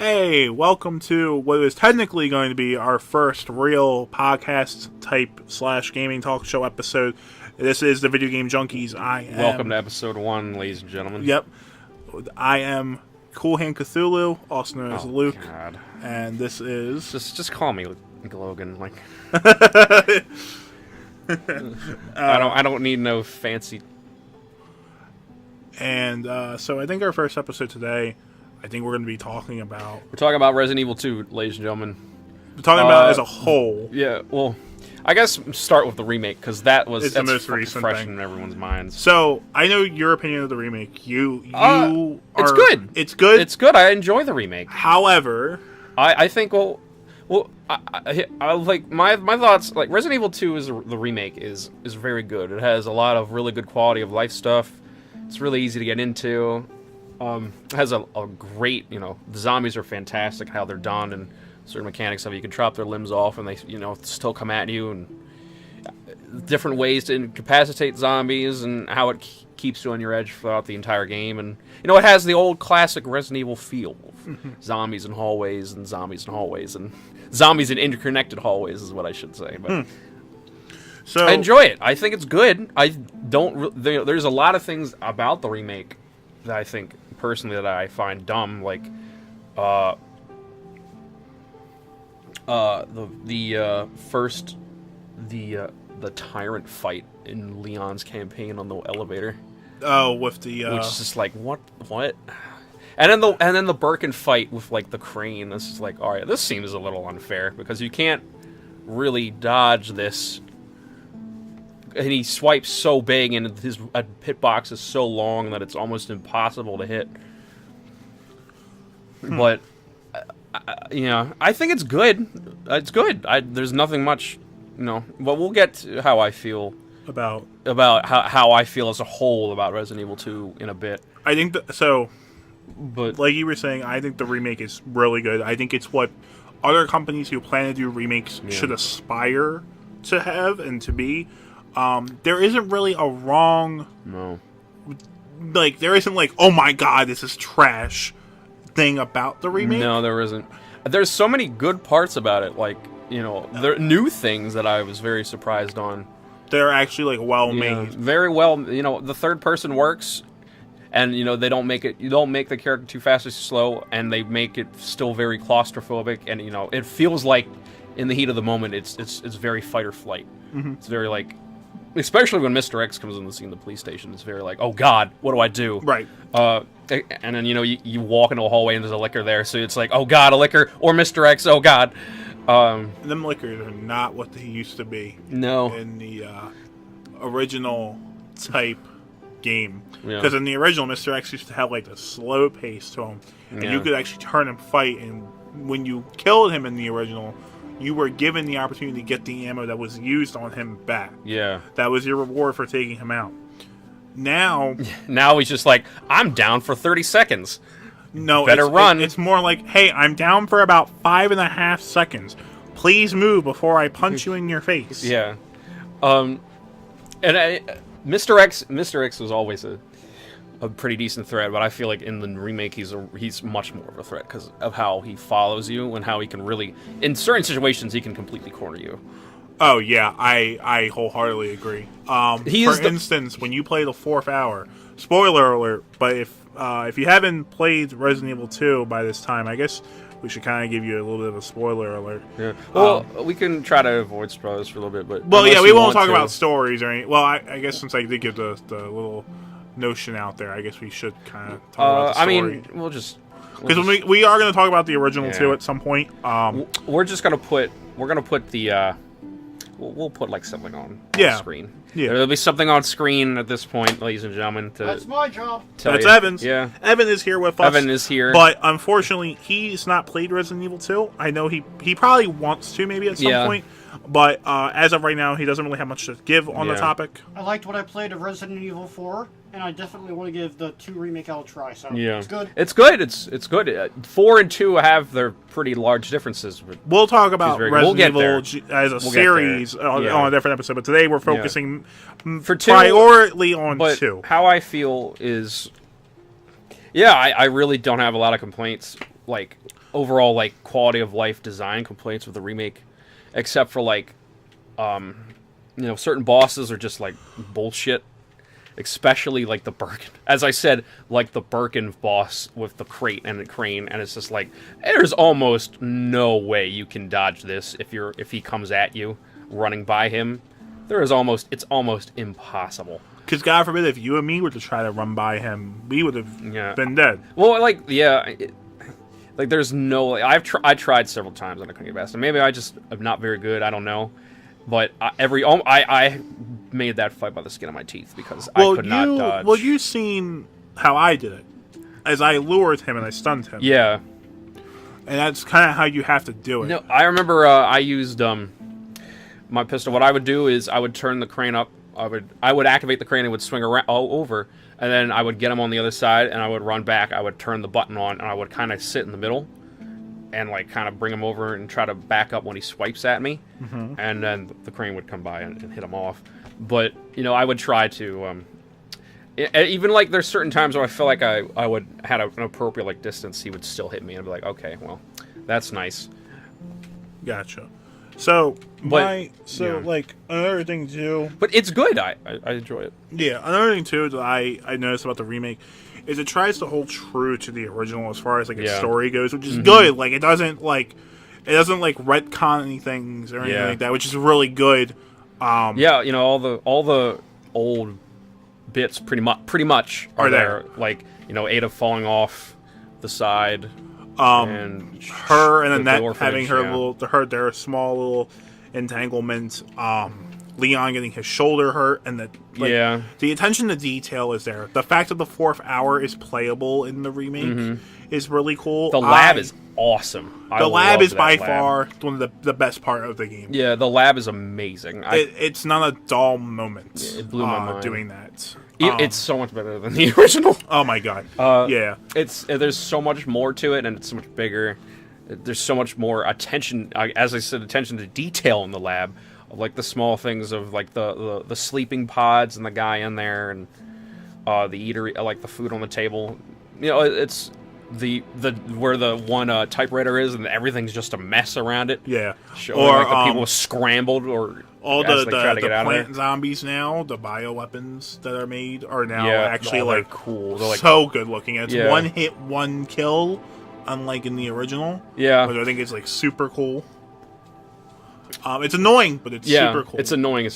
Hey, welcome to what is technically going to be our first real podcast type / gaming talk show episode. This is the Videogame Junkies. Welcome to episode 1, ladies and gentlemen. Yep. I am Cool Hand Cthulhu, also known as Luke. God. And this is... Just call me Logan. Like I don't need no fancy. And so I think our first episode today, I think we're going to be talking about... We're talking about Resident Evil 2, ladies and gentlemen. We're talking about it as a whole. Yeah, well, I guess start with the remake, because that's the most recent fresh thing in everyone's minds. So, I know your opinion of the remake. It's good. It's good? It's good. I enjoy the remake. However... I think, I like, my thoughts, like, Resident Evil 2 is the remake is very good. It has a lot of really good quality of life stuff. It's really easy to get into. It has a great, the zombies are fantastic, how they're done, and certain mechanics of it. You can chop their limbs off and they, still come at you, and different ways to incapacitate zombies, and how it keeps you on your edge throughout the entire game. And, it has the old classic Resident Evil feel. Zombies in hallways, and zombies in hallways, and zombies in interconnected hallways is what I should say. But So I enjoy it. I think it's good. There's a lot of things about the remake that I think, personally, that I find dumb, like the tyrant fight in Leon's campaign on the elevator. Oh, with the which is just like what? And then the Birkin fight with like the crane. This is like, all right, this seems a little unfair because you can't really dodge this. And he swipes so big, and his hitbox is so long that it's almost impossible to hit. But, I think it's good. It's good. There's nothing much, But we'll get to how I feel about how I feel as a whole about Resident Evil 2 in a bit. I think so. But like you were saying, I think the remake is really good. I think it's what other companies who plan to do remakes should aspire to have and to be. There isn't really a wrong... No. Like, there isn't like, oh my god, this is trash thing about the remake. No, there isn't. There's so many good parts about it. Like, there are new things that I was very surprised on. They're actually, like, well made. Very well. The third person works, and, they don't make it... You don't make the character too fast or slow, and they make it still very claustrophobic, and, it feels like, in the heat of the moment, it's very fight or flight. Mm-hmm. It's very, like... Especially when Mr. X comes on the scene in the police station, it's very like, oh god, what do I do? Right. And then, you walk into a hallway and there's a licker there, so it's like, oh god, a licker, or Mr. X, oh god. Them lickers are not what they used to be. No. In the original type game. Yeah. Because in the original, Mr. X used to have like a slow pace to him. And you could actually turn and fight, and when you killed him in the original... You were given the opportunity to get the ammo that was used on him back. Yeah. That was your reward for taking him out. Now he's just like, I'm down for 30 seconds. No, better run. It's more like, hey, I'm down for about 5.5 seconds. Please move before I punch you in your face. Yeah. Mr. X was always a pretty decent threat, but I feel like in the remake he's much more of a threat because of how he follows you and how he can really, in certain situations, he can completely corner you. Oh yeah, I wholeheartedly agree. For instance, when you play the 4th hour, spoiler alert, but if you haven't played Resident Evil 2 by this time, I guess we should kind of give you a little bit of a spoiler alert. Yeah. Well, we can try to avoid spoilers for a little bit, but we won't talk about stories or anything. Well, I guess since I did give the little notion out there, I guess we should kind of talk about the story. I mean, we'll just... Because we are going to talk about the original, too, at some point. We're just going to put... We're going to put the... We'll put, like, something on screen. Yeah. There'll be something on screen at this point, ladies and gentlemen. That's my job. That's Evan's. Yeah. Evan is here with us. Evan is here. But, unfortunately, he's not played Resident Evil 2. I know he probably wants to, maybe, at some point. But as of right now, he doesn't really have much to give on the topic. I liked what I played of Resident Evil 4, and I definitely want to give the 2 remake a try. So it's good. It's good. It's good. 4 and 2 have their pretty large differences. We'll talk about Resident Evil as a series on a different episode. But today we're focusing for 2, priority on 2. How I feel is, I really don't have a lot of complaints like overall like quality of life design complaints with the remake, except for like certain bosses are just like bullshit. Especially like the Birkin, as I said, like the Birkin boss with the crate and the crane, and it's just like there's almost no way you can dodge this if he comes at you running by him. It's almost impossible. Because God forbid if you and me were to try to run by him, we would have been dead. Well, there's no. I tried several times on the Cookie Bastard. Maybe I just am not very good. I don't know. But I made that fight by the skin of my teeth because I could not dodge. Well, you've seen how I did it. As I lured him and I stunned him. Yeah. And that's kind of how you have to do it. No, I remember I used my pistol. What I would do is I would turn the crane up. I would activate the crane and would swing around all over. And then I would get him on the other side and I would run back. I would turn the button on and I would kind of sit in the middle. And like kind of bring him over and try to back up when he swipes at me, and then the crane would come by and hit him off. But I would try to even like there's certain times where I feel like I would had an appropriate like distance, he would still hit me and I'd be like, okay, well, that's nice. Gotcha. So like another thing too. But it's good. I enjoy it. Yeah, another thing too that I noticed about the remake is it tries to hold true to the original as far as like its story goes, which is good. Like it doesn't retcon any things or anything like that, which is really good. All the old bits pretty much are there. Like Ada falling off the side, and her and Annette having their small little entanglement. Leon getting his shoulder hurt, and the attention to detail is there. The fact that the 4th hour is playable in the remake is really cool. The lab is awesome. The lab is by far one of the best part of the game. Yeah, the lab is amazing. It's not a dull moment. It blew my mind doing that. It's so much better than the original. Oh my god! There's so much more to it, and it's so much bigger. There's so much more attention, as I said, attention to detail in the lab. Like the small things of like the sleeping pods and the guy in there and the eatery, like the food on the table. It's the where the one typewriter is and everything's just a mess around it. Yeah, or like the people scrambled or all the plant zombies now. The bioweapons that are made are now actually like cool. They're so good looking. It's one hit, one kill, unlike in the original. Yeah, which I think is like super cool. It's annoying, but it's super cool. It's annoying,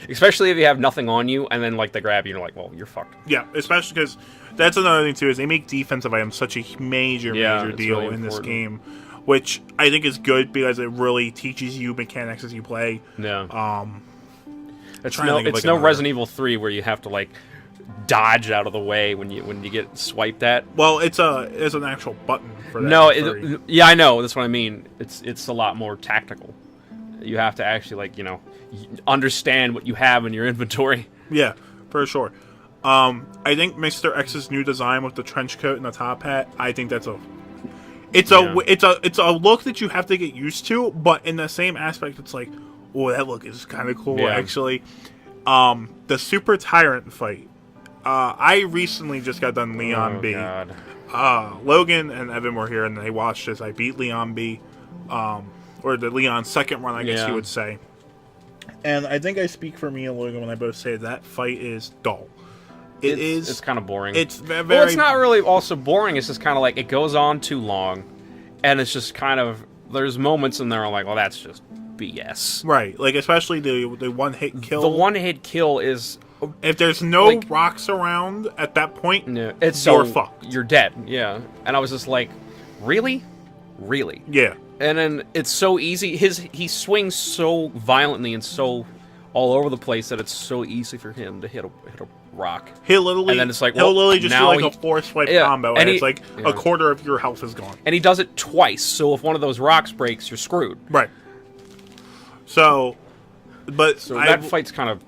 especially if you have nothing on you, and then like they grab you, and you're like, well, you're fucked. Yeah, especially because that's another thing too is they make defensive items such a major deal really in this game, which I think is good because it really teaches you mechanics as you play. Yeah. It's no Resident Evil 3 where you have to like dodge out of the way when you get swiped at. Well, it's an actual button for that. No, I know. That's what I mean. It's a lot more tactical. You have to actually, understand what you have in your inventory. Yeah, for sure. I think Mr. X's new design with the trench coat and the top hat, I think that's it's a look that you have to get used to, but in the same aspect, it's like, oh, that look is kind of cool, actually. The Super Tyrant fight. I recently just got done Leon B. God. Logan and Evan were here, and they watched this. I beat Leon B. Or the Leon's second run, I guess you would say. And I think I speak for me and Logan when I both say that fight is dull. It's kind of boring. It's very... Well, it's not really also boring. It's just kind of like it goes on too long. And it's just kind of... There's moments in there I'm like, well, that's just BS. Right. Like, especially the one-hit kill. The one-hit kill is... If there's no rocks around at that point, you're fucked. You're dead. Yeah. And I was just like, really? Really? Yeah. And then it's so easy. He swings so violently and so all over the place that it's so easy for him to hit a rock. He'll literally just do like a 4-swipe combo, and it's like a quarter of your health is gone. And he does it twice. So if one of those rocks breaks, you're screwed. Right. So that fight's kind of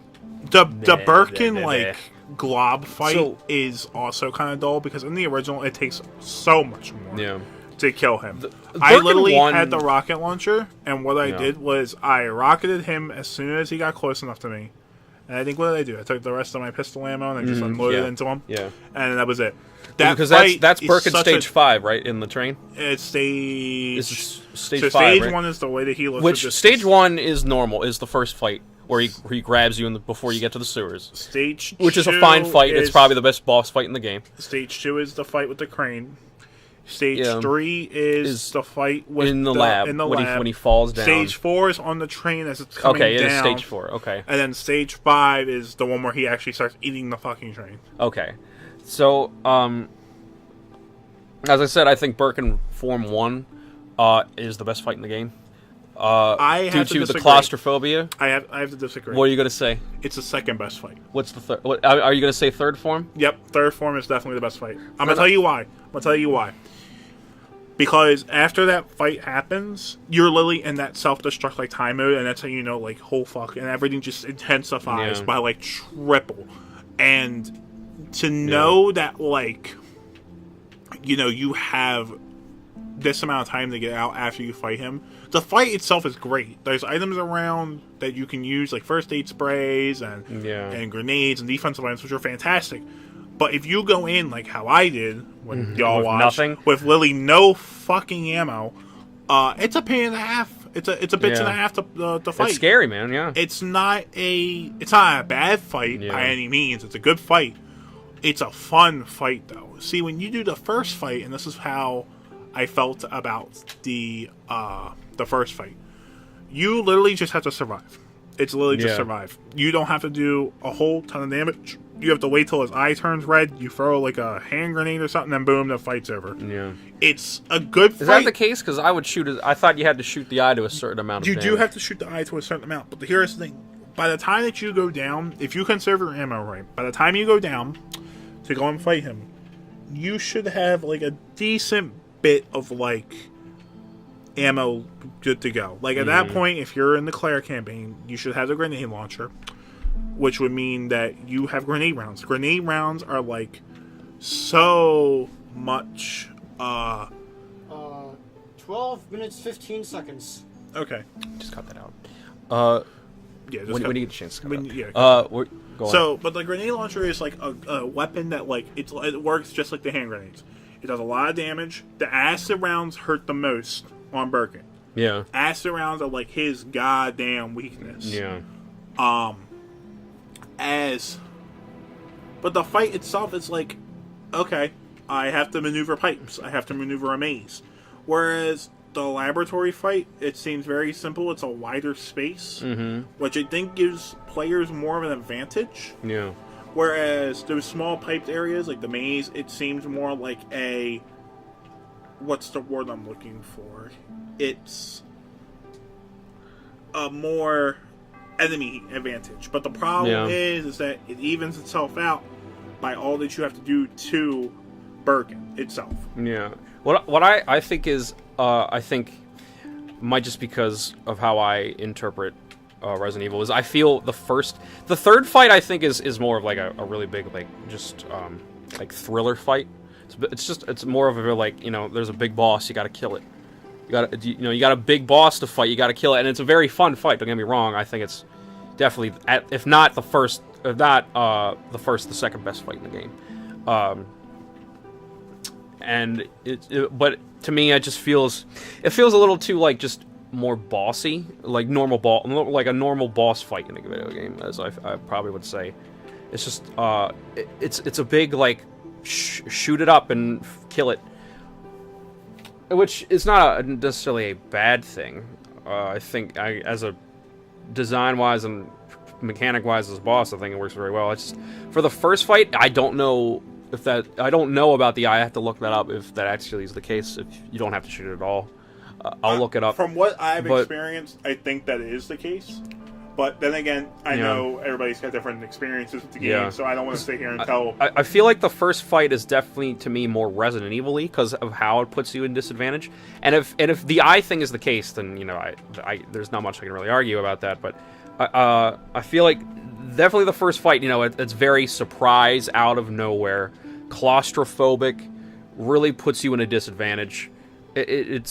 the Birkin glob fight is also kind of dull because in the original it takes so much more. To kill him. I literally had the rocket launcher, and what I did was I rocketed him as soon as he got close enough to me, And I think, what did I do? I took the rest of my pistol ammo and I just unloaded it into them. Yeah. And that was it. Because that's Birkin stage 5, right, in the train? It's stage... stage 5, stage right? 1 is the way that he looks. Which, stage 1 is normal, is the first fight, where he grabs you before you get to the sewers. Stage 2 which is a fine fight. It's probably the best boss fight in the game. Stage 2 is the fight with the crane. Stage 3 is the fight with in the lab when he falls down. Stage 4 is on the train as it's coming down. Okay, it is stage 4. Okay. And then stage 5 is the one where he actually starts eating the fucking train. Okay. So, as I said, I think Birkin Form 1 is the best fight in the game. Due to the claustrophobia. I have to disagree. What are you going to say? It's the second best fight. What's the third? Are you going to say third form? Yep, third form is definitely the best fight. I'm going to tell you why. Because after that fight happens, you're literally in that self-destruct like time mode, and that's how you know, like, whole fuck, and everything just intensifies by like triple. And to know that, like, you know, you have this amount of time to get out after you fight him. The fight itself is great. There's items around that you can use, like first aid sprays and grenades and defensive items, which are fantastic. But if you go in like how I did when y'all watched, with literally no fucking ammo, it's a pain and a half. It's a bitch and a half to fight. It's scary, man. Yeah. It's not a bad fight by any means. It's a good fight. It's a fun fight though. See, when you do the first fight, and this is how I felt about the first fight, you literally just have to survive. It's literally just survive. You don't have to do a whole ton of damage. You have to wait till his eye turns red. You throw like a hand grenade or something, and boom, the fight's over. Yeah, it's a good fight. Is that the case? Because I would shoot it. I thought you had to shoot the eye to a certain amount of damage. You do have to shoot the eye to a certain amount, but here's the thing: by the time that you go down, if you conserve your ammo right, by the time you go down to go and fight him, you should have like a decent bit of like ammo good to go. Like at that point, if you're in the Claire campaign, you should have the grenade launcher, which would mean that you have grenade rounds. Grenade rounds are like so much 12 minutes 15 seconds. Okay. Just cut that out. Yeah, when you get a chance to cut it yeah, out. Go on. But the grenade launcher is like a weapon that like it works just like the hand grenades. It does a lot of damage. The acid rounds hurt the most on Birkin. Yeah. Acid rounds are like his goddamn weakness. Yeah. But the fight itself is like, okay, I have to maneuver pipes. I have to maneuver a maze. Whereas the laboratory fight, it seems very simple. It's a wider space, which I think gives players more of an advantage. Yeah. Whereas those small piped areas, like the maze, it seems more like a... What's the word I'm looking for? It's a more enemy advantage. But the problem is that it evens itself out by all that you have to do to Birkin itself. Yeah. What I think is, I think might just because of how I interpret Resident Evil is I feel the third fight I think is more of like a really big like just like thriller fight. It's more of a like, you know, there's a big boss, you got to kill it. You got a big boss to fight, you got to kill it, and it's a very fun fight. Don't get me wrong. I think it's definitely if not the first, the second best fight in the game. And but to me, it feels a little too like just more bossy, like like a normal boss fight in a video game, as I probably would say. It's just it's a big like shoot it up and kill it, which is not necessarily a bad thing. I think as a design wise and mechanic wise as a boss, I think it works very well. It's just, for the first fight, I don't know about the eye. I have to look that up if that actually is the case. If you don't have to shoot it at all, I'll look it up. From what I've experienced, I think that is the case. But then again, I know everybody's got different experiences with the game, so I don't want to sit here and tell... I feel like the first fight is definitely, to me, more Resident Evil-y because of how it puts you in disadvantage. And if the eye thing is the case, then, you know, there's not much I can really argue about that. But I feel like definitely the first fight, you know, it's very surprise, out of nowhere, claustrophobic, really puts you in a disadvantage. It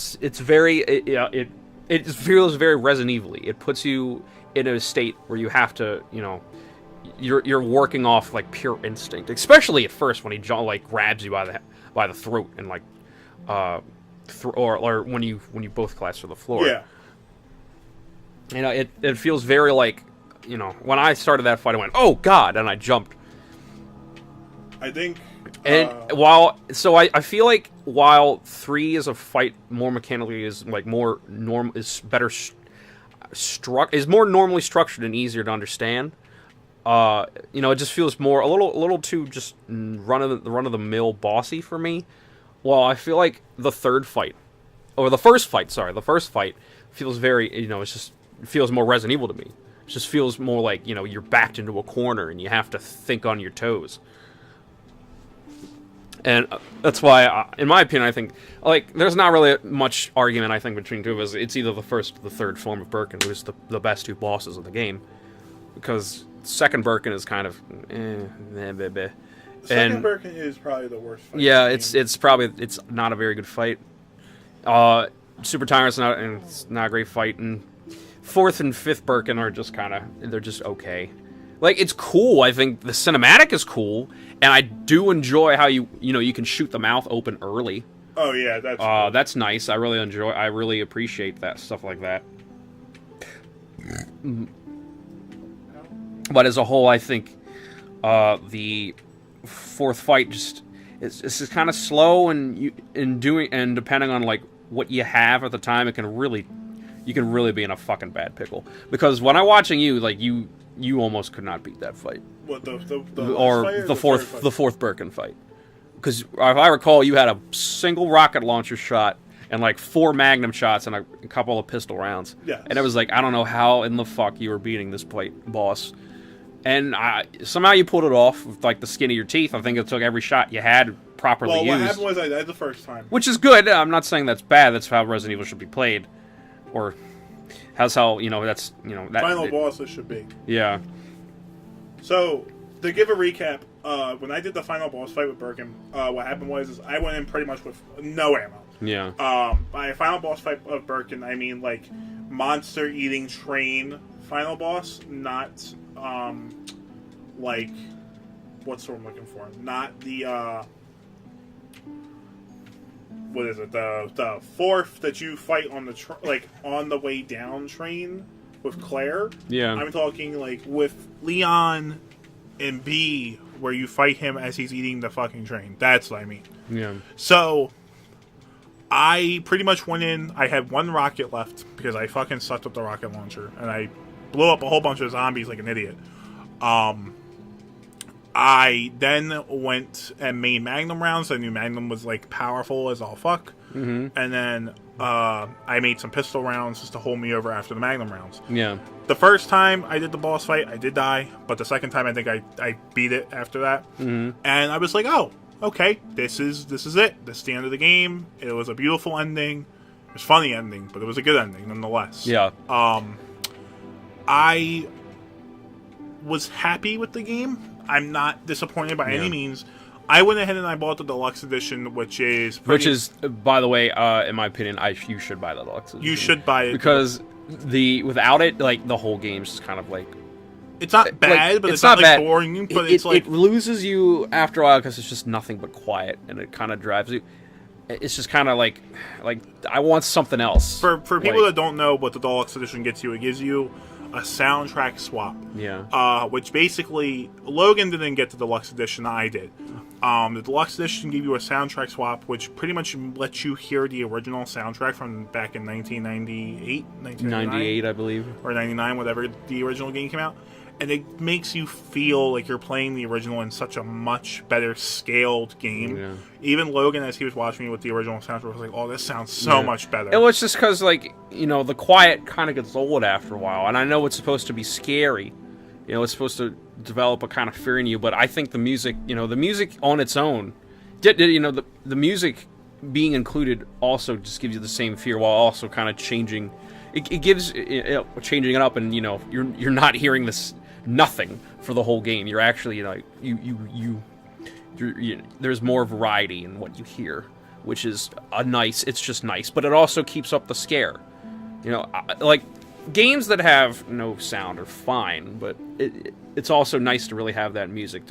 feels very Resident Evil-y. It puts you in a state where you have to, you know, you're working off like pure instinct, especially at first when he like grabs you by the throat and like or when you both collapse to the floor. Yeah. You know, it feels very like, you know, when I started that fight, I went, "Oh God!" and I jumped. I think. And I feel like while 3 is a fight more mechanically is like more is better is more normally structured and easier to understand. You know, it just feels more a little too just run of the mill bossy for me. Well, I feel like the first fight feels very, you know, it feels more Resident Evil to me. It just feels more like, you know, you're backed into a corner and you have to think on your toes. And that's why, in my opinion, I think, like, there's not really much argument, I think, between two of us. It's either the first or the third form of Birkin, who's the best 2 bosses of the game. Because second Birkin is kind of, Second Birkin is probably the worst fight. Yeah, it's not a very good fight. Super Tyrant's not a great fight, and 4th and 5th Birkin are just they're just okay. Like, it's cool. I think the cinematic is cool, and I do enjoy how you can shoot the mouth open early. Oh yeah, that's cool. That's nice. I really appreciate that stuff like that. But as a whole, I think the 4th fight it's just kind of slow, and depending on like what you have at the time, you can really be in a fucking bad pickle. Because when I'm watching you, like you almost could not beat that fight. What the fourth Birkin fight? Because if I recall, you had a single rocket launcher shot and like 4 magnum shots and a couple of pistol rounds. Yeah. And it was like, I don't know how in the fuck you were beating this boss. And somehow you pulled it off with like the skin of your teeth. I think it took every shot you had properly used. Well, what happened was I died the first time. Which is good. I'm not saying that's bad. That's how Resident Evil should be played. Or that's how, that final bosses should be. Yeah. So, to give a recap, when I did the final boss fight with Birkin, what happened was I went in pretty much with no ammo. Yeah. By a final boss fight of Birkin, I mean like monster-eating train final boss, not like what's the word I'm looking for? Not the what is it? The 4th that you fight on the on the way down train with Claire. Yeah. I'm talking like with Leon and B, where you fight him as he's eating the fucking train. That's what I mean. Yeah. So I pretty much went in. I had 1 rocket left because I fucking sucked up the rocket launcher, and I blew up a whole bunch of zombies like an idiot. I then went and made Magnum rounds. I knew Magnum was like powerful as all fuck. Mm-hmm. And then I made some pistol rounds just to hold me over after the Magnum rounds. Yeah. The first time I did the boss fight, I did die, but the second time I think I beat it after that. Mm-hmm. And I was like, oh, okay, this is it. This is the end of the game. It was a beautiful ending. It was a funny ending, but it was a good ending nonetheless. Yeah. I was happy with the game. I'm not disappointed by any means. I went ahead and I bought the deluxe edition, which is, by the way, in my opinion, you should buy the deluxe edition. You should buy it because without it, like the whole game's just kind of like, it's not bad, but it's not like boring. But it loses you after a while because it's just nothing but quiet, and it kind of drives you. It's just kind of like I want something else. For people that don't know what the deluxe edition gets you, it gives you a soundtrack swap. Yeah. Which basically, Logan didn't get the deluxe edition. I did. The deluxe edition gave you a soundtrack swap, which pretty much lets you hear the original soundtrack from back in 1998, 98, I believe, or 99, whatever the original game came out. And it makes you feel like you're playing the original in such a much better scaled game. Yeah. Even Logan, as he was watching me with the original soundtrack, was like, "Oh, this sounds so much better." It was just because, the quiet kind of gets old after a while. And I know it's supposed to be scary. It's supposed to develop a kind of fear in you. But I think the music on its own, the music being included also just gives you the same fear while also kind of changing. It gives changing it up, and you're not hearing this nothing for the whole game. You're actually there's more variety in what you hear, which is it's just nice, but it also keeps up the scare. games that have no sound are fine, but it's also nice to really have that music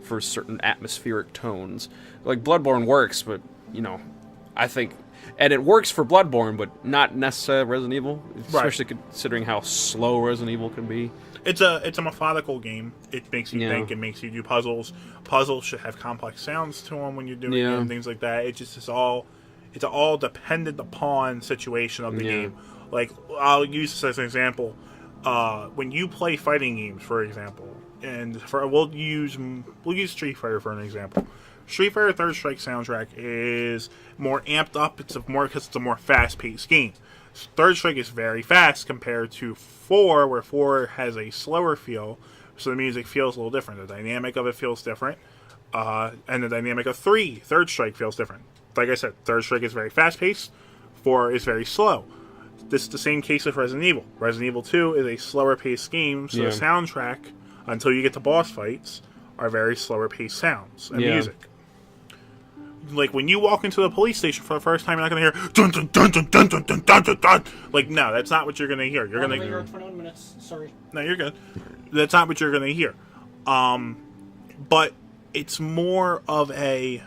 for certain atmospheric tones. Like Bloodborne works, but I think, and it works for Bloodborne, but not necessarily Resident Evil, especially considering how slow Resident Evil can be. It's a methodical game. It makes you think. It makes you do puzzles. Puzzles should have complex sounds to them when you're doing it and things like that. It's all dependent upon situation of the game. Like, I'll use this as an example. When you play fighting games, for example, and we'll use Street Fighter for an example. Street Fighter Third Strike soundtrack is more amped up. Because it's a more fast-paced game. Third Strike is very fast compared to 4, where 4 has a slower feel, so the music feels a little different. The dynamic of it feels different, and the dynamic of Third Strike feels different. Like I said, Third Strike is very fast-paced, 4 is very slow. This is the same case with Resident Evil. Resident Evil 2 is a slower-paced game, so the soundtrack, until you get to boss fights, are very slower-paced sounds and music. Like, when you walk into the police station for the first time, you're not going to hear dun dun dun dun dun dun dun dun dun dun. Like, no, that's not what you're going to hear. You're going to hear 21 minutes. Sorry. No, you're good. That's not what you're going to hear. But it's more of an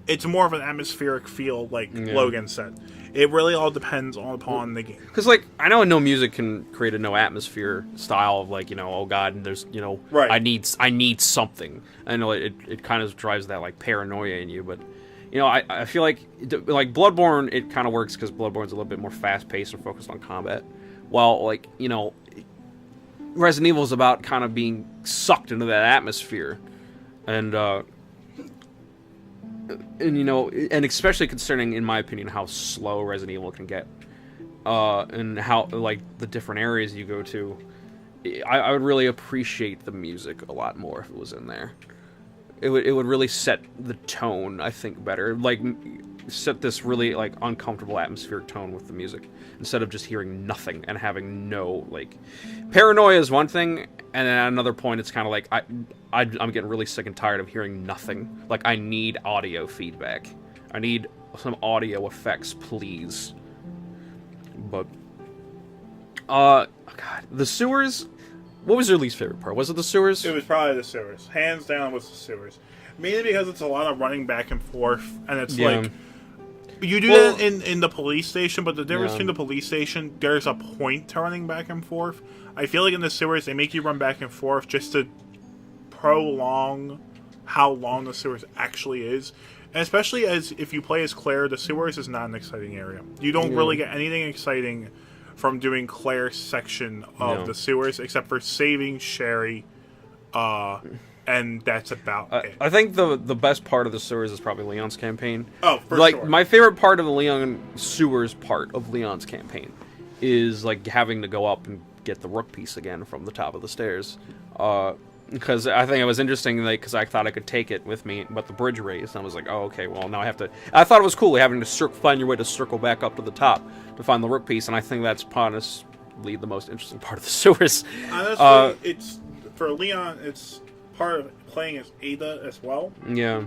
atmospheric feel, like Logan said. It really all depends upon the game. Because, like, I know no music can create a no atmosphere style of, like, oh god, there's, right. I need something. I know it kind of drives that, like, paranoia in you, but, I feel like Bloodborne, it kind of works because Bloodborne's a little bit more fast paced and focused on combat. While, like, Resident Evil is about kind of being sucked into that atmosphere, and and especially concerning, in my opinion, how slow Resident Evil can get, and how, like, the different areas you go to, I would really appreciate the music a lot more if it was in there. It would really set the tone, I think, better. Like, set this really, like, uncomfortable atmospheric tone with the music, instead of just hearing nothing and having no, like... Paranoia is one thing, and then at another point, it's kind of like, I'm getting really sick and tired of hearing nothing. Like, I need audio feedback. I need some audio effects, please. But, God, the sewers... What was your least favorite part? Was it the sewers? It was probably the sewers. Hands down was the sewers. Mainly because it's a lot of running back and forth, and it's like... You do that in the police station, but the difference between the police station, there's a point to running back and forth. I feel like in the sewers, they make you run back and forth just to prolong how long the sewers actually is. And especially as if you play as Claire, the sewers is not an exciting area. You don't really get anything exciting from doing Claire's section of the sewers, except for saving Sherry, and that's about it. I think the best part of the sewers is probably Leon's campaign. Oh, for sure. My favorite part of the Leon sewers part of Leon's campaign is, like, having to go up and get the rook piece again from the top of the stairs. Because I think it was interesting, like, because I thought I could take it with me, but the bridge raised, and I was like, oh, okay, well, now I have to... I thought it was cool having to find your way to circle back up to the top to find the rook piece, and I think that's honestly the most interesting part of the sewers. Honestly, it's... For Leon, it's part of playing as Ada as well. Yeah.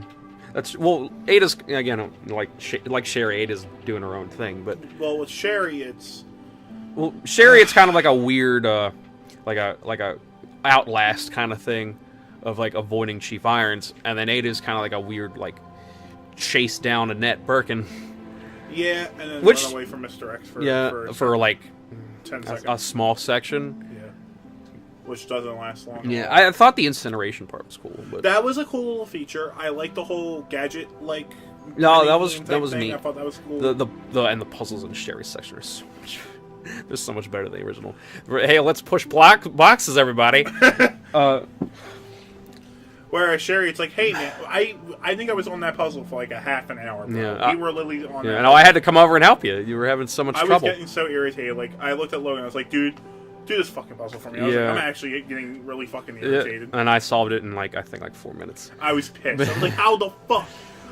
Ada's, again, like Sherry, Ada's doing her own thing, but... Well, with Sherry, it's... Well, Sherry, it's kind of like a weird, like a Outlast kind of thing of, like, avoiding Chief Irons, and then Ada's kind of like a weird, like, chase down Annette Birkin. Yeah, and then run away from Mr. X for like 10 seconds. A small section. Yeah. Which doesn't last long. Yeah, I thought the incineration part was cool, but that was a cool little feature. I like the whole gadget, like... No, that was neat. I thought that was cool. And the puzzles in Sherry's section are so much... They're so much better than the original. Hey, let's push boxes, everybody. Whereas Sherry, it's like, hey, man, I think I was on that puzzle for like a half an hour. Bro. Yeah, we were literally on that. Yeah, no, I had to come over and help you. You were having so much trouble. I was getting so irritated. Like, I looked at Logan, I was like, dude, do this fucking puzzle for me. I was like, I'm actually getting really fucking irritated. Yeah, and I solved it in, I think 4 minutes. I was pissed. I was like, how the fuck?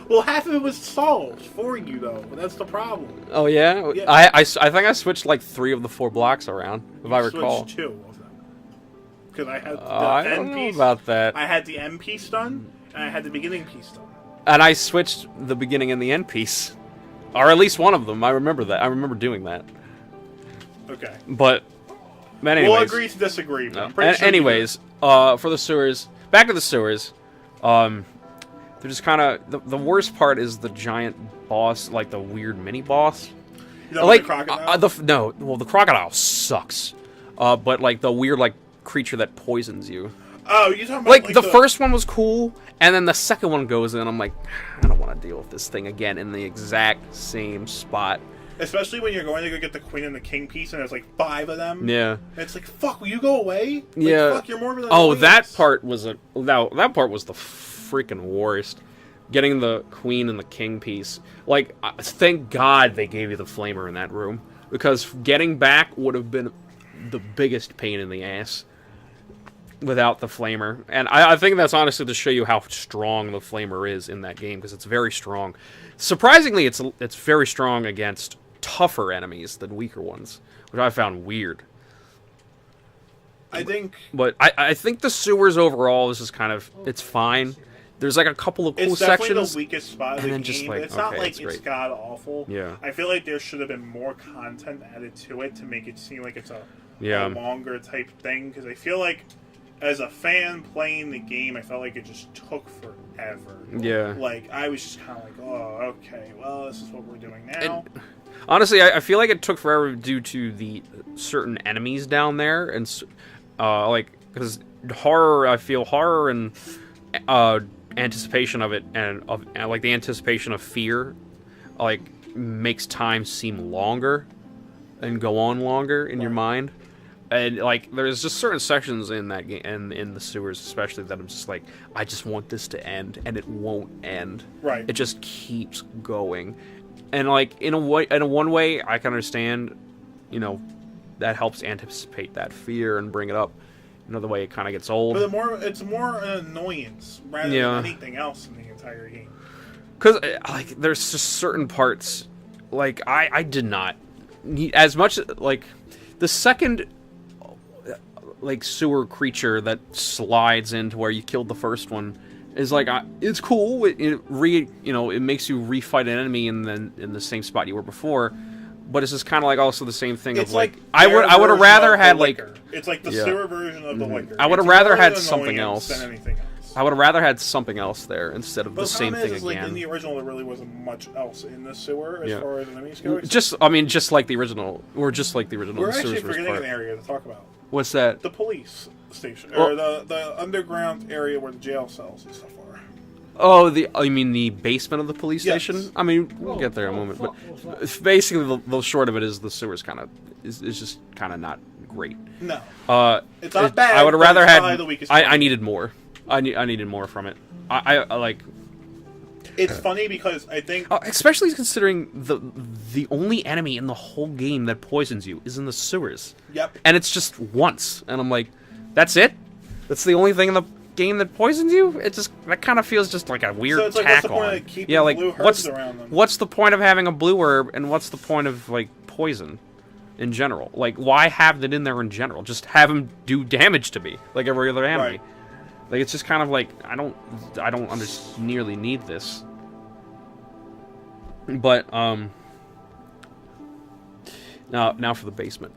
Well, half of it was solved for you, though. That's the problem. Oh, yeah? I think I switched, 3 of the 4 blocks around, if I recall. Switched 2 of them. Because I had the I end don't know piece. about that. I had the end piece done, and I had the beginning piece done. And I switched the beginning and the end piece. Or at least one of them. I remember that. I remember doing that. Okay. But anyways, we'll agree to disagree. No. Anyways, for the sewers, back to the sewers. They're just kind of the worst part is the giant boss, like the weird mini boss. Like the crocodile? The crocodile sucks. But like the weird like creature that poisons you. Oh, you talking about like the first one was cool, and then the second one goes in, and I'm like, I don't want to deal with this thing again in the exact same spot. Especially when you're going to go get the queen and the king piece, and there's like 5 of them. Yeah. And it's like, fuck, will you go away? Like, Yeah. Fuck, you're more than that part was that part was the freaking worst. Getting the queen and the king piece. Like, thank God they gave you the flamer in that room, because getting back would have been the biggest pain in the ass without the flamer. And I think that's honestly to show you how strong the flamer is in that game, because it's very strong. Surprisingly, it's very strong against tougher enemies than weaker ones, which I found weird. But I think the sewers overall is just kind of, it's fine. There's like a couple of cool sections. It's definitely the weakest spot of the game. Just like, it's not like it's god awful. Yeah. I feel like there should have been more content added to it to make it seem like it's a longer type thing. Because I feel like, as a fan playing the game, I felt like it just took forever. Yeah. Like, I was just kind of like, oh, okay, well, this is what we're doing now. And, honestly, I feel like it took forever due to the certain enemies down there, and like, because horror and anticipation of it, and like the anticipation of fear, like, makes time seem longer and go on longer in your mind. And like, there's just certain sections in that game and in the sewers especially that I'm just like, I just want this to end, and it won't end. Right. It just keeps going. And like, in one way I can understand, that helps anticipate that fear and bring it up. Another way, it kind of gets old. But it's more an annoyance rather than anything else in the entire game. Because like, there's just certain parts, like, I did not need as much, like, the second like sewer creature that slides into where you killed the first one is like, it's cool. It makes you refight an enemy in the same spot you were before. But it's just kind of like also the same thing it's of like I would have rather had like it's like the sewer version of the liquor. I would have rather had something else. Than anything else. I would have rather had something else there instead of the same thing again. Like, in the original, there really wasn't much else in the sewer as far as enemies go. Just like the original, or just like the original. We're actually forgetting an area to talk about. What's that? The police station, or the underground area where the jail cells and stuff are. Oh, you mean the basement of the police station? I mean, we'll get there in a moment, but basically, the short of it is the sewers kind of is just kind of not great. No, it's not bad. I would have rather had. The weakest I needed more. I needed more from it. I like. It's funny because I think, especially considering the only enemy in the whole game that poisons you is in the sewers. Yep. And it's just once, and I'm like, that's it? That's the only thing in the game that poisons you? That kind of feels just like a weird tack on. Yeah, like, what's the point of having a blue herb, and what's the point of like poison in general? Like, why have that in there in general? Just have him do damage to me like every other enemy. Right. Like, it's just kind of like, I don't nearly need this. But now for the basement.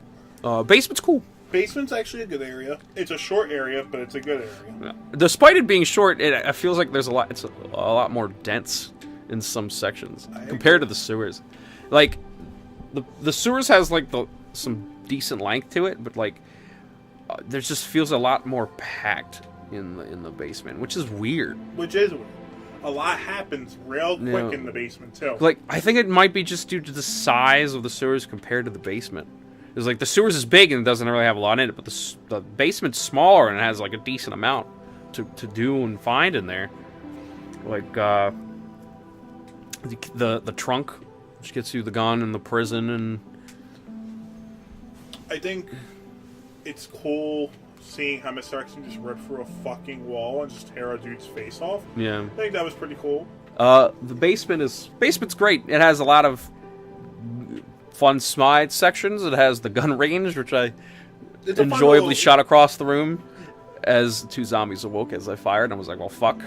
Basement's cool. Basement's actually a good area. It's a short area, but it's a good area. Despite it being short, it feels like there's it's a lot more dense in some sections compared to the sewers. Like, the sewers has like some decent length to it, but like there just feels a lot more packed in the basement, which is weird. Which is weird. A lot happens real quick in the basement too. Like, I think it might be just due to the size of the sewers compared to the basement. It's like the sewers is big and it doesn't really have a lot in it, but the basement's smaller and it has like a decent amount to do and find in there. Like the trunk, which gets you the gun, and the prison, and I think it's cool seeing how Mr. X can just rip through a fucking wall and just tear a dude's face off. Yeah, I think that was pretty cool. The basement's great. It has a lot of fun side sections. It has the gun range, which I enjoyably shot across the room as 2 zombies awoke as I fired, and I was like, well, fuck.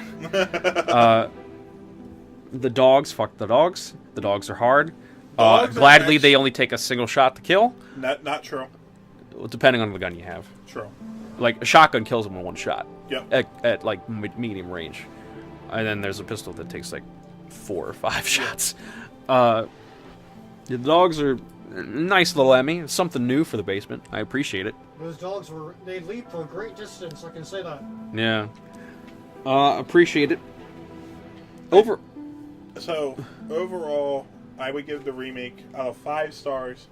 The dogs, fuck the dogs. The dogs are hard. Gladly, they only take a single shot to kill. Not true. Depending on the gun you have. True. Like, a shotgun kills them in one shot. Yep. At like, medium range. And then there's a pistol that takes, like, 4 or 5 shots. The dogs are a nice little Emmy. Something new for the basement. I appreciate it. Those dogs they leap for a great distance, I can say that. Yeah. Appreciate it. So, overall, I would give the remake out of 5 stars,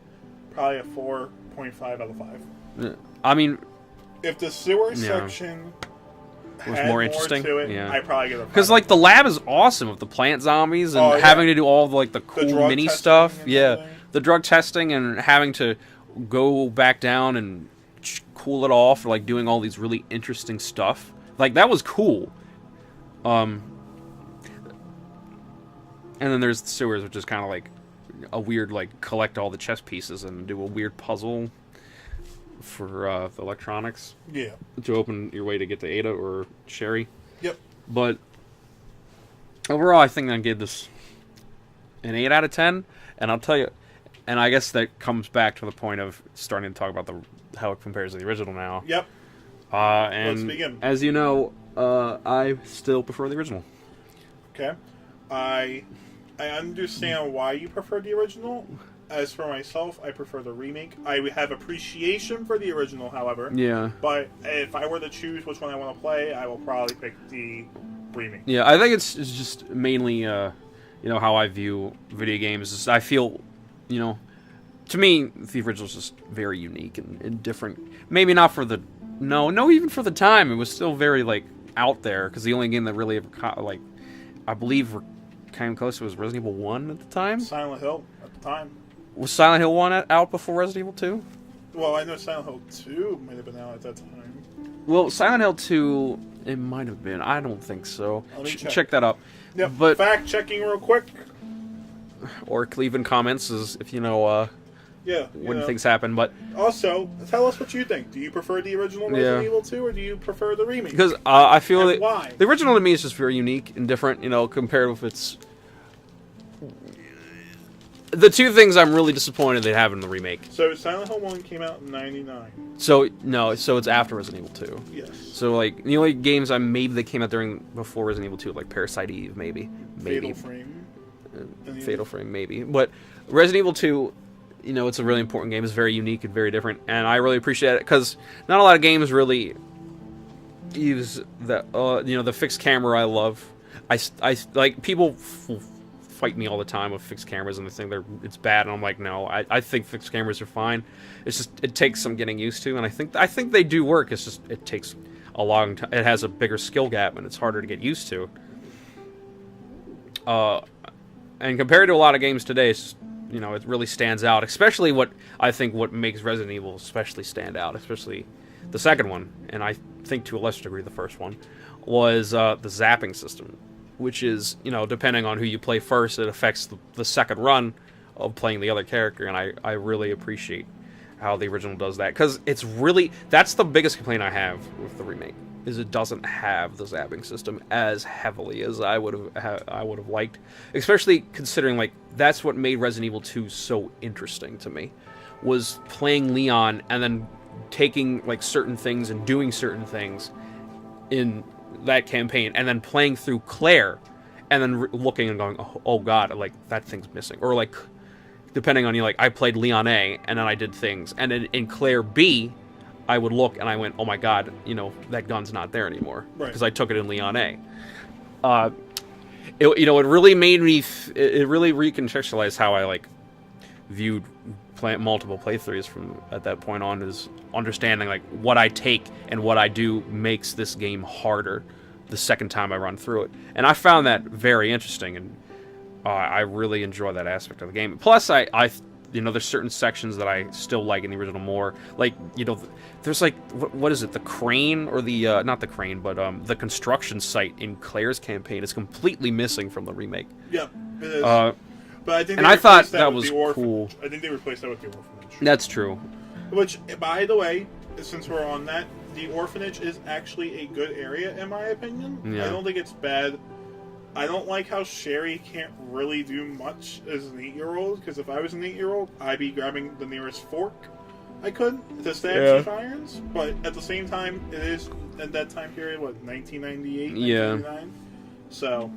probably a 4.5 out of 5. I mean, if the sewer section was more interesting to it, I'd probably give it a 5. Because, like, the lab is awesome with the plant zombies and having to do all of, like, the cool mini stuff. Yeah. The drug testing and having to go back down and cool it off, like, doing all these really interesting stuff. Like, that was cool. And then there's the sewers, which is kind of like a weird, like, collect all the chess pieces and do a weird puzzle for the electronics. Yeah. To open your way to get to Ada or Sherry. Yep. But overall, I think I gave this an 8 out of 10. And I'll tell you, and I guess that comes back to the point of starting to talk about how it compares to the original now. Yep. And let's begin. As you know, I still prefer the original. Okay. I understand why you prefer the original. As for myself, I prefer the remake. I have appreciation for the original, however. Yeah. But if I were to choose which one I want to play, I will probably pick the remake. Yeah, I think it's just mainly, how I view video games. I feel, to me, the original is just very unique and different. Maybe not for the... No, even for the time. It was still very, like, out there. Because the only game that really ever, like, I believe came close to was Resident Evil 1 at the time. Silent Hill at the time. Was Silent Hill 1 out before Resident Evil 2? Well, I know Silent Hill 2 might have been out at that time. Well, Silent Hill 2, it might have been. I don't think so. Let me check that up. Yep, but fact-checking real quick. Or leave in comments if you know when things happen. But also, tell us what you think. Do you prefer the original Resident Evil 2 or do you prefer the remake? Because I feel that why? The original to me is just very unique and different, compared with its... The two things I'm really disappointed they have in the remake. So Silent Hill 1 came out in 99. So it's after Resident Evil 2. Yes. So, like, the only games that came out before Resident Evil 2, like Parasite Eve, maybe. Fatal Frame. Fatal Frame, maybe. But Resident Evil 2, it's a really important game. It's very unique and very different, and I really appreciate it, because not a lot of games really use the fixed camera I love. I like, people fight me all the time with fixed cameras and they think it's bad, and I'm like, no, I think fixed cameras are fine. It's just it takes some getting used to, and I think they do work. It's just it takes a long time. It has a bigger skill gap and it's harder to get used to. And compared to a lot of games today, it's just, it really stands out. Especially what makes Resident Evil especially stand out, especially the second one, and I think to a lesser degree the first one, was the zapping system. Which is, depending on who you play first, it affects the second run of playing the other character, and I really appreciate how the original does that. Because it's really... That's the biggest complaint I have with the remake, is it doesn't have the zapping system as heavily as I would have liked. Especially considering, like, that's what made Resident Evil 2 so interesting to me, was playing Leon and then taking, like, certain things and doing certain things in that campaign, and then playing through Claire, and then looking and going, oh god, like, that thing's missing. Or, like, depending on like, I played Leon A, and then I did things, and in Claire B, I would look and I went, oh my god, that gun's not there anymore, because I took it in Leon A. It really made me, it really recontextualized how I, like, viewed multiple playthroughs from at that point on, is understanding, like, what I take and what I do makes this game harder the second time I run through it. And I found that very interesting, and I really enjoy that aspect of the game. Plus, I there's certain sections that I still like in the original more. Like, there's, like, what is it? The crane, or the, not the crane, but the construction site in Claire's campaign is completely missing from the remake. Yeah, it is. But I thought that was cool. I think they replaced that with the orphanage. That's true. Which, by the way, since we're on that, the orphanage is actually a good area, in my opinion. Yeah. I don't think it's bad. I don't like how Sherry can't really do much as an 8-year-old, because if I was an 8-year-old, I'd be grabbing the nearest fork I could to stab Chief Irons, but at the same time, it is at that time period, what, 1998, 1999? So...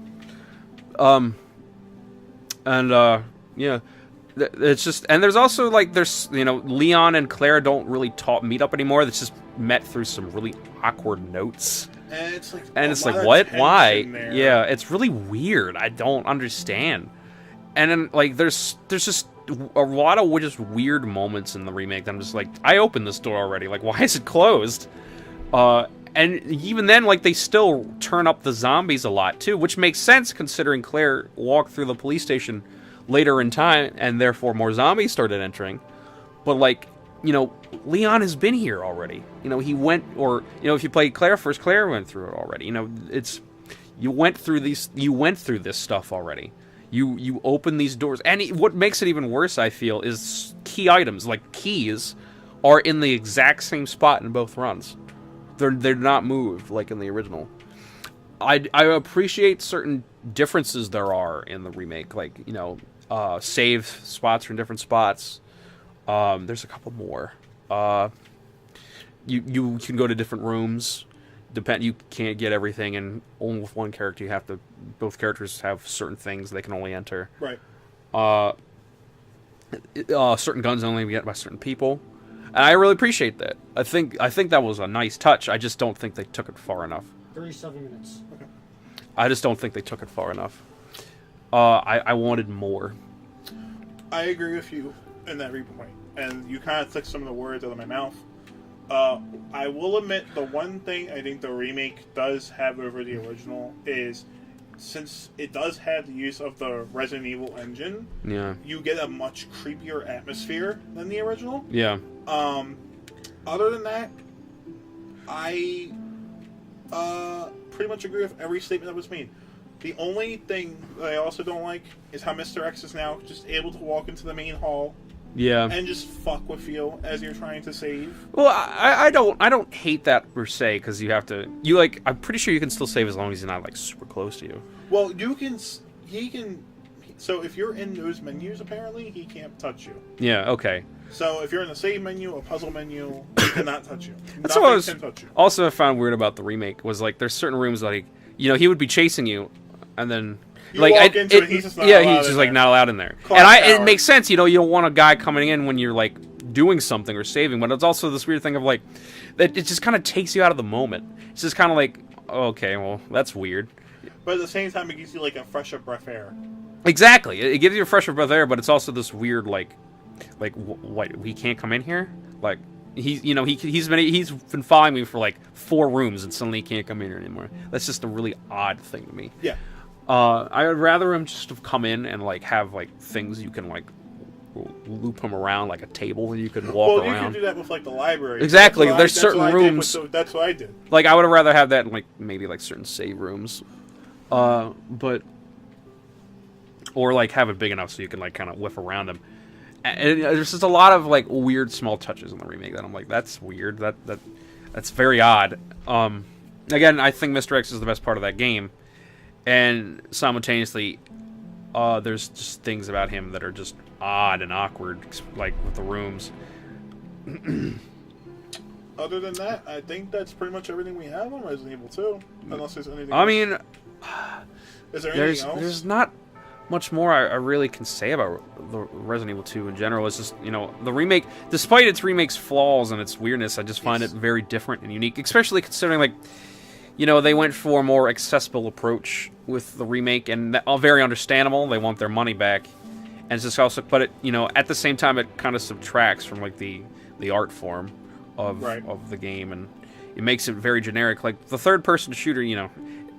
yeah. It's just, and there's also, like, there's, you know, Leon and Claire don't really meet up anymore. It's just met through some really awkward notes. And it's like, what? Why? There. Yeah, it's really weird. I don't understand. And then, like, there's just a lot of just weird moments in the remake that I'm just like, I opened this door already. Like, why is it closed? And even then, like, they still turn up the zombies a lot, too, which makes sense considering Claire walked through the police station later in time, and therefore more zombies started entering. But, like, you know, Leon has been here already. You know, he went, or, you know, if you played Claire first, Claire went through it already. You know, you went through this stuff already. You open these doors. And what makes it even worse, I feel, is key items, like keys, are in the exact same spot in both runs. They're not moved like in the original. I appreciate certain differences there are in the remake, like, you know, save spots from different spots. There's a couple more. You can go to different rooms. You can't get everything, and only with one character you have to. Both characters have certain things they can only enter. Right. Certain guns only get by certain people. And I really appreciate that. I think that was a nice touch. I just don't think they took it far enough. 37 minutes. Okay. I just don't think they took it far enough. I wanted more. I agree with you in that viewpoint. And you kind of took some of the words out of my mouth. I will admit the one thing I think the remake does have over the original is, since it does have the use of the Resident Evil engine, you get a much creepier atmosphere than the original. Yeah. Other than that, I pretty much agree with every statement that was made. The only thing that I also don't like is how Mr. X is now just able to walk into the main hall. Yeah. And just fuck with you as you're trying to save. Well, I don't hate that per se, because you have to. I'm pretty sure you can still save as long as he's not, like, super close to you. Well, he can. So if you're in those menus, apparently he can't touch you. Yeah. Okay. So if you're in the save menu, a puzzle menu, he cannot touch you. That's what can touch you. Also, I found weird about the remake was, like, there's certain rooms, like, you know, he would be chasing you, and then. You walk into it, he's just not he's just like not allowed in there. It makes sense, you know, you don't want a guy coming in when you're like doing something or saving, but it's also this weird thing of like that it just kind of takes you out of the moment. It's just kind of like, oh, okay, well, that's weird. But at the same time, it gives you like a fresh breath air. Exactly, it gives you a fresher breath air, but it's also this weird like what, he can't come in here? Like he's been following me for like 4 rooms and suddenly he can't come in here anymore. That's just a really odd thing to me. Yeah. I would rather him just have come in and like have like things you can like loop him around, like a table you can walk around. Well, you can do that with like the library. Exactly. There's certain rooms. That's what I did. Like I would rather have that in like maybe like certain save rooms, but or like have it big enough so you can like kind of whiff around him. And there's just a lot of like weird small touches in the remake that I'm like, that's weird. That's very odd. Again, I think Mr. X is the best part of that game. And simultaneously, there's just things about him that are just odd and awkward, like with the rooms. Other than that, I think that's pretty much everything we have on Resident Evil 2. Unless there's anything I mean, is there anything else? There's not much more I really can say about the Resident Evil 2 in general. It's just, you know, the remake, despite its remake's flaws and its weirdness, I just find it very different and unique, especially considering, like, you know, they went for a more accessible approach with the remake, and very understandable. They want their money back, and it's just also, but it, you know, at the same time, it kind of subtracts from like the art form of the game, and it makes it very generic. Like the third-person shooter, you know,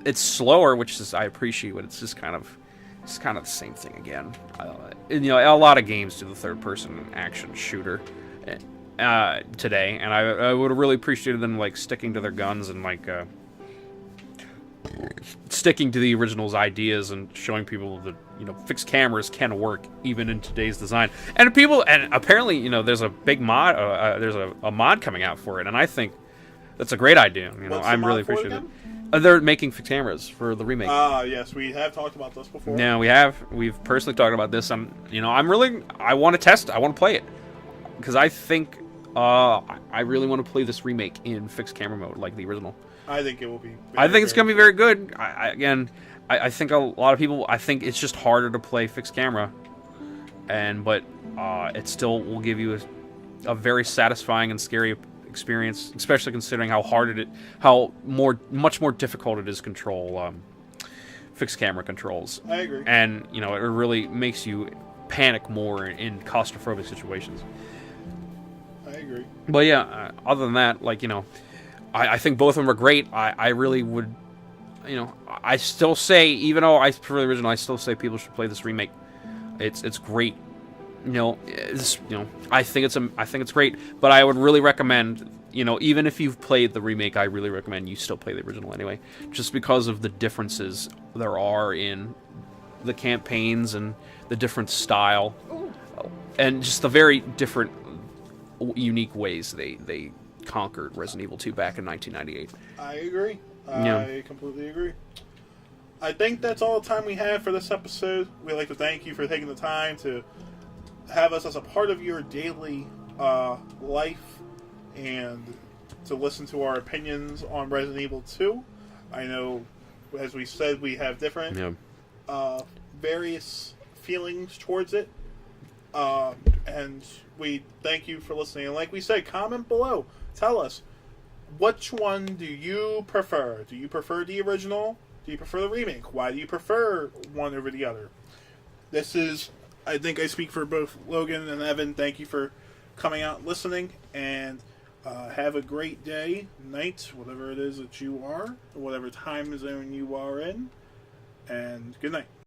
it's slower, which is I appreciate, but it's just kind of the same thing again. You know, a lot of games do the third-person action shooter today, and I would have really appreciated them like sticking to their guns and like. Sticking to the original's ideas and showing people that, you know, fixed cameras can work even in today's design. And apparently, you know, there's a big mod, there's a mod coming out for it, and I think that's a great idea. You know, I'm really appreciative. They're making fixed cameras for the remake. Yes, we have talked about this before. Yeah, we have. We've personally talked about this. I want to test it. I want to play it because I think I really want to play this remake in fixed camera mode, like the original. I think it will be. I think it's going to be very good. I think a lot of people. I think it's just harder to play fixed camera, but it still will give you a very satisfying and scary experience, especially considering much more difficult it is to control fixed camera controls. I agree. And it really makes you panic more in claustrophobic situations. I agree. But yeah, other than that, I think both of them are great. I really would, I still say, even though I prefer the original, I still say people should play this remake. It's great. I think it's great, but I would really recommend, even if you've played the remake, I really recommend you still play the original anyway, just because of the differences there are in the campaigns and the different style, and just the very different, unique ways they conquered Resident Evil 2 back in 1998. I agree. I completely agree. I think that's all the time we have for this episode. We'd like to thank you for taking the time to have us as a part of your daily life and to listen to our opinions on Resident Evil 2. I know, as we said, we have different various feelings towards it. And we thank you for listening. And like we said, comment below. Tell us, which one do you prefer? Do you prefer the original? Do you prefer the remake? Why do you prefer one over the other? I think I speak for both Logan and Evan. Thank you for coming out and listening. And have a great day, night, whatever it is that you are, whatever time zone you are in. And good night.